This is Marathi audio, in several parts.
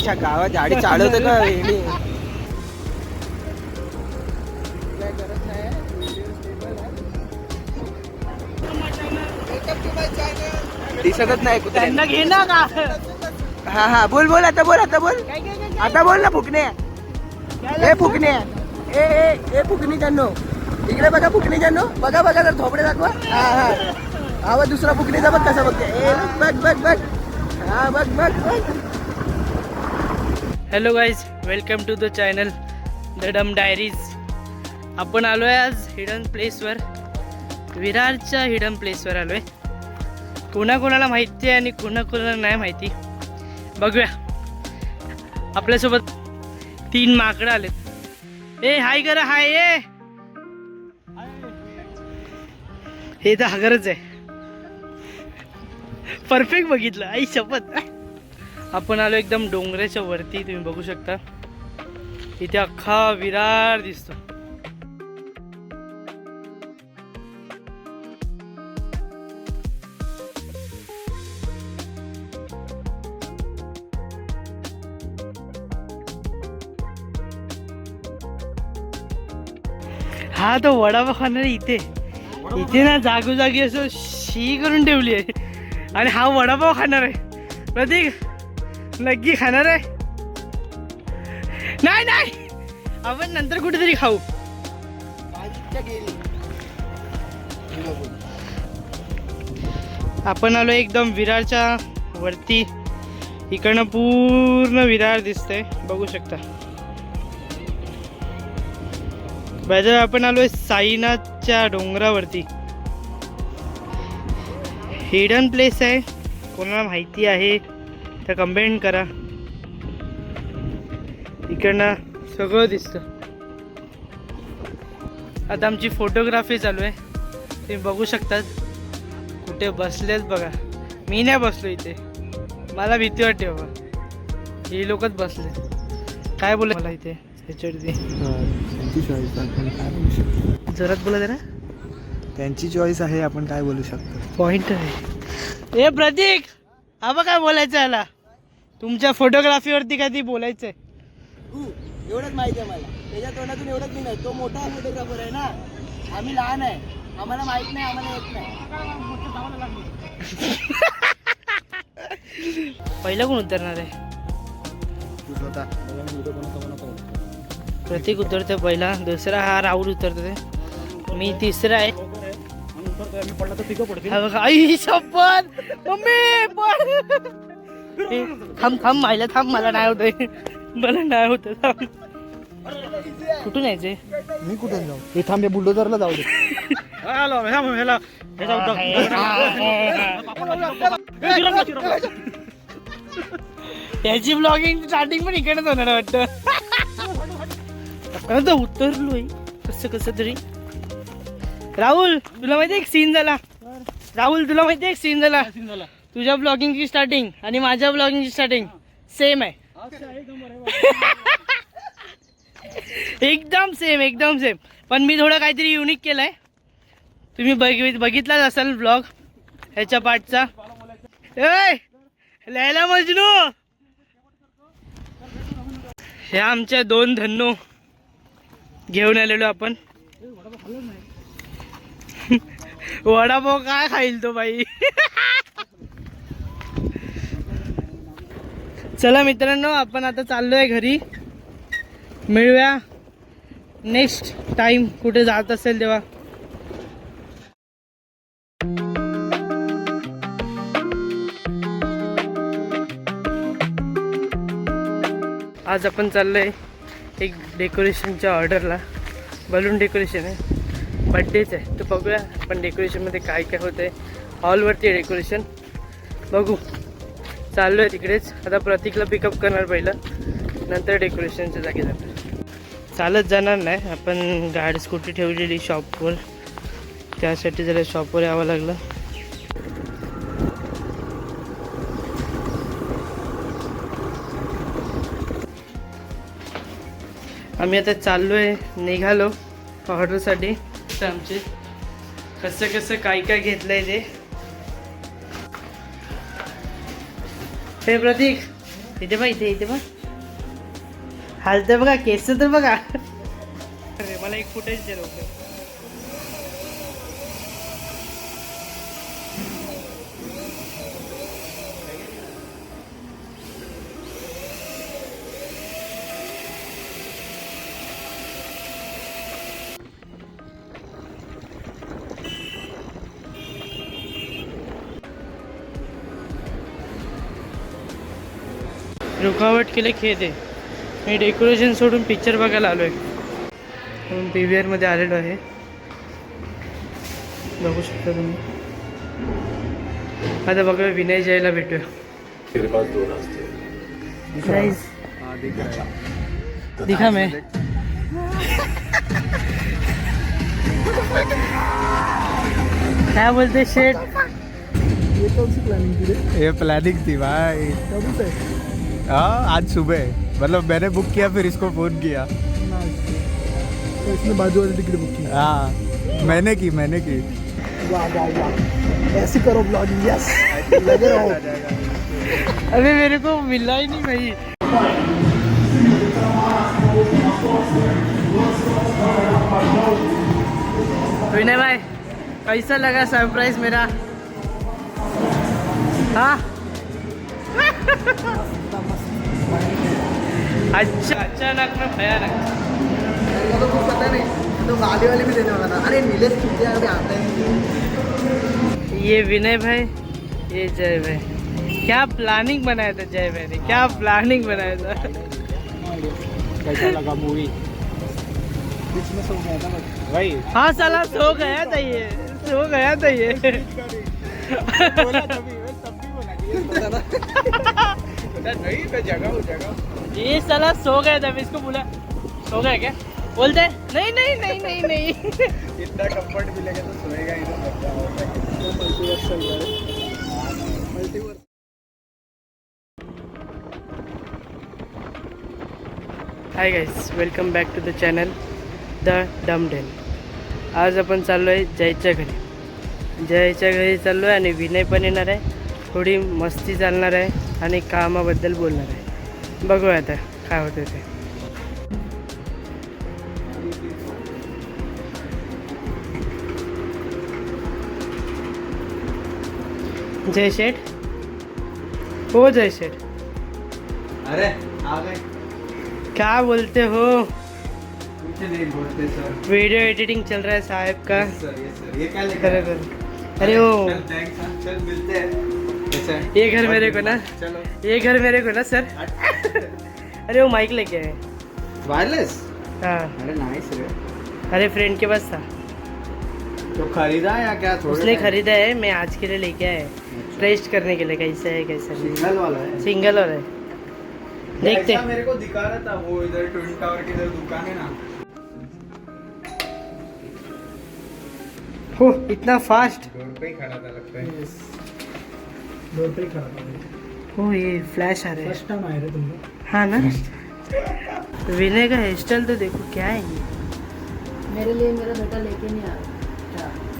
आईच्या गावात गाडी चालवते का वेगळी. दिसतच नाही कुठे. घे ना का. हा हा बोल बोल आता बोल आता बोल आता बोल ना फुकणे. ए फुकणे ए ए ए फुकणी जानो इकडे बघा फुकणी जानो बघा बघा जर थोपडे दाखवा. हा हा हा दुसरा फुकणीचा बघ कसा बघते. ए बघ बघ बघ हा बघ बघ बघ. Hello guys, welcome to the channel the dumb diaries. आपण आलो आहे आज हिडन प्लेसवर, विरारच्या हिडन प्लेसवर आलो आहे. कोणाकोणाला माहिती आहे आणि कोणाकोणाला नाही माहिती बघूया. आपल्यासोबत 3 माकडं आलेत. ए हाय करा हाय. ए हे तर हगरच आहे. परफेक्ट बघितलं आई शपथ. आपण आलो एकदम डोंगराच्या वरती, तुम्ही बघू शकता इथे अख्खा विरार दिसतो. हा तो वडापाव खाणार इथे इथे ना जागोजागी असं शी करून ठेवली आहे आणि हा वडापाव खाणार आहे. प्रतीक नक्की खाणार आहे. नाही नाही आपण नंतर कुठेतरी खाऊ. आपण आलो एकदम विरारच्या वरती. इकडनं पूर्ण विरार दिसतंय, बघू शकता. बाजूला आपण आलोय साईनाथच्या डोंगरावरती. हिडन प्लेस आहे, कोणाला माहिती आहे तर कमेंट करा. इकडनं सगळं दिसतं. आता आमची फोटोग्राफी चालू आहे, तुम्ही बघू शकतात. कुठे बसलेत बघा. मी नाही बसलो इथे, मला भीती वाटते बाबा. हे लोकच बसले. काय बोलत मला इथे त्याच्यावरती. त्यांची चॉईस आपण काय बोलू शकतो. जोरात बोला जरा. त्यांची चॉईस आहे, आपण काय बोलू शकतो. पॉइंट आहे. ए प्रतीक आबा काय बोलायचं याला. तुमच्या फोटोग्राफीवरती कधी बोलायचंय. एवढंच माहिती आहे मला. त्याच्या तोंडातून एवढंच मी नाही. तो मोठा फोटोग्राफर आहे ना, आम्ही लहान आहे, आम्हाला माहित नाही, आम्हाला येत नाही. पहिला कोण उतरणार आहे. प्रतीक उतरतो पहिला, दुसरा हा राहुल उतरतो, मी तिसरा आहे. आई शपथ मम्मी थांब थांब मायला थांब. मला नाही होत, मला नाही होत. थांब. कुठून यायचे. मी कुठून जाऊ. हे थांब, बुलडोजरला जाऊ दे. याची ब्लॉगिंग स्टार्टिंग पण इकडेच होणार वाटतं. आता उतरलोय कसं कसं तरी. राहुल तुला माहिती एक सीन झाला. राहुल तुला माहिती एक सीन झाला. तुझ्या ब्लॉगिंगची स्टार्टिंग आणि माझ्या ब्लॉगिंगची स्टार्टिंग सेम आहे. एकदम सेम एकदम सेम. पण मी थोडं काहीतरी युनिक केलंय. तुम्ही बघितलाच असाल ब्लॉग ह्याच्या पार्टचा. ए लैला मजनू. हे आमच्या 2 धन्नो घेऊन आलेलो आपण. वडापाव काय खाईल तो बाई. चला मित्रांनो, आपण आता चाललोय घरी. मिळूया नेक्स्ट टाइम कुठे जात असेल तेव्हा. आज आपण चाललोय एक डेकोरेशनच्या ऑर्डरला. बलून डेकोरेशन आहे, बड्डेच आहे. तर बघूया आपण डेकोरेशनमध्ये काय काय होतं आहे. हॉलवरती आहे डेकोरेशन, बघू. चाललो आहे तिकडेच. आता प्रतीकला पिकअप करणार पहिलं, नंतर डेकोरेशनच्या जागी जाणार. चालत जाणार नाही, आपण गाडी स्कूटी ठेवलेली शॉपवर, त्यासाठी जरा शॉपवर यावं लागलं. आम्ही आता चाललो आहे, निघालो ऑर्डरसाठी. तर आमचे कसं कसं काय काय घेतलं आहे ते. हे प्रतीक इथे बघ, इथे इथे बघ. हालते बघा, केस तर बघा. अरे मला एक फुटेज दे लवकर. रुकावट केले खेद आहे. मी डेकोरेशन सोडून पिक्चर बघायला आलो आहे. म्हणून पी व्ही आरमध्ये आलेलो आहे. बघू शकता तुम्ही. आता बघा विनय जयला भेटूया. दिखा मैं क्या बोलते शेठ. ये कौन सी प्लानिंग थी रे? ये प्लानिंग थी भाई. कब से? हाँ आज सुबह, मतलब मैंने बुक किया फिर इसको फोन किया. तो इसने बाजू वाली टिकट बुक की. हाँ मैंने की. वाह वाह वाह, ऐसे करो ब्लॉगिंग. यस, लगे रहो. अबे मेरे को मिला ही नहीं भाई. विनय भाई कैसा लगा सरप्राइज मेरा? हाँ अच्छा, अचानक में भयानक. मेरे को तो कुछ पता नहीं, तो गाली वाली भी देने वाला था. अरे नीलेश छुट्टियाँ अभी आता है. ये विनय भाई, ये जय भाई. क्या प्लानिंग बनाया था जय भाई ने, क्या प्लानिंग बनाया था. कैसा लगा मूवी? बीच में सो गया था बस. भाई हाँ साला सो गया था ये. नहीं मैं जगह. ये साला सो गया था. मैं इसको बोला सो गया क्या, बोलते नहीं. इतना कंफर्ट मिलेगा तो सोएगा ही. मल्टीवर्स चल रहा है. Multiverse. Hi guys, welcome back to the channel the Dumdel. आज आपण चाललो आहे जयच्या घरी. जयच्या घरी चाललो आहे आणि विनय पण येणार आहे. थोडी मस्ती चालणार आहे आणि कामाबद्दल बोलणार आहे. बघूया आता काय होतं ते. जय शेठ. हो जय शेठ, अरे आ गए. क्या बोलते हो? कुछ नहीं बोलते सर. वीडियो एडिटिंग चल रहा है साहब का. सर ये क्या लिखा करे है? करे. अरे वो चल थैंक्स. चल मिलते हैं. कैसा है? ये घर मेरे को ना, चलो. ये घर मेरे को ना सर. अरे वो माइक लेके आए. वायरलेस. हाँ, अरे नाइस रे. अरे फ्रेंड के पास था, तो खरीदा या क्या? थोड़ा उसने खरीदा है. मैं आज के लिए लेके आया. टेस्ट करने के लिए कैसा है कैसा नहीं. सिंगल वाला है. सिंगल और है, देखते. ऐसा मेरे को दिखा रहा था वो इधर ट्विन टावर की इधर दुकान है ना. हो इतना फास्ट. डोर पे ही खड़ा था लगता है. डोर पे ही खड़ा था. हो ये फ्लैश आ रहा है. फर्स्ट टाइम आए रे तुम लोग. हाँ ना. विनय का हेयर स्टाइल तो देखो क्या है ये. मेरे लिए मेरा बेटा लेके नहीं आ रहा.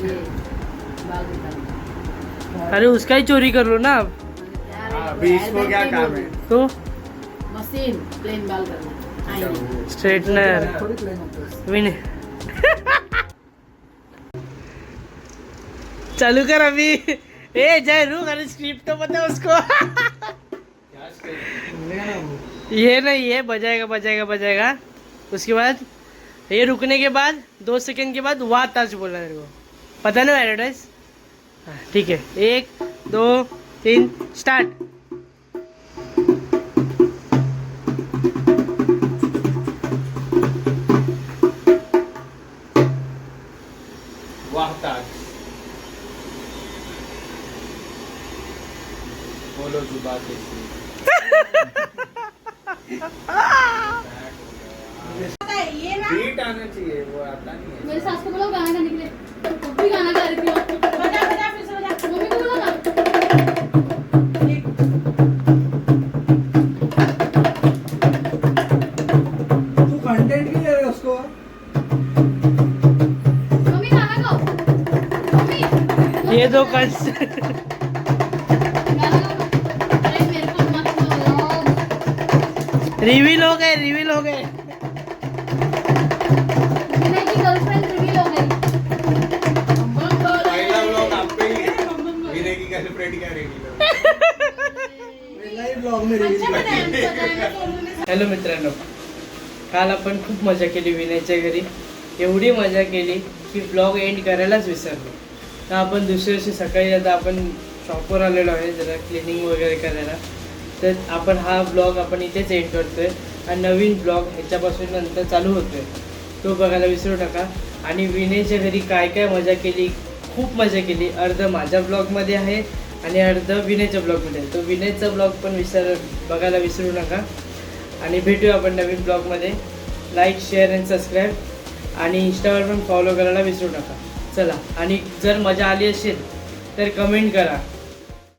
ये बाल निकालना. अरे उसका ही चोरी कर लो ना अब. अभी इसको क्या काम है? तो मशीन प्लेन बाल करना आएंगे. स्ट्रेटनर थोड़ी प्लेन होता है. विनय. चालू कर अभी. ए जय रुक, अरे स्क्रिप्ट तो पता है उसको. ये नहीं, ये बजाएगा. उसके बाद ये रुकने के बाद 2 सेकंड के बाद वाह ताज बोलना मेरे को. पता नहीं एडवर्टाइज. ठीक है, 1 2 3 स्टार्ट. वाह ताज. बोलो जुबा कैसी. ये ना बीट आना चाहिए, वो आता नहीं है. मेरे सास को बोलो गाना गाने के लिए. तुम भी गाना गा रही थी. बजा फिर से बजा. मम्मी को बोलो ना. तू कंटेंट क्यों ले रहे हो उसको? मम्मी गाना गाओ. मम्मी ये दो कंस. गाना गाओ. अरे मेरे को मत बोलो. रिवील हो गए, रिवील हो गए. विनय की गर्लफ्रेंड रिवील हो गई. पहला व्लॉग आप पे ही है विनय की गर्लफ्रेंड क्या रेडी ब्लॉग में हॅलो मित्रांनो, काल आपण खूप मजा केली विनयच्या घरी. एवढी मजा केली की ब्लॉग एंड करायलाच विसरलो. तर आपण दुसऱ्या दिवशी सकाळी आता आपण शॉपवर आलेलो आहे जरा क्लिनिंग वगैरे करायला. तर आपण हा ब्लॉग आपण इथेच एंड करतोय आणि नवीन ब्लॉग ह्याच्यापासून नंतर चालू होतोय, तो बघायला विसरू नका. आणि विनयच्या घरी काय काय मजा केली, खूप मजा केली. अर्ध माझ्या ब्लॉगमध्ये आहे आणि अर्ध विनयच्या ब्लॉगमध्ये. तो विनयचा ब्लॉग पण बघायला विसरू नका. आणि भेटूया आपण नवीन ब्लॉगमध्ये. लाईक, शेअर अँड सबस्क्राईब आणि इंस्टावर पण फॉलो करायला विसरू नका. चला, आणि जर मजा आली असेल तर कमेंट करा.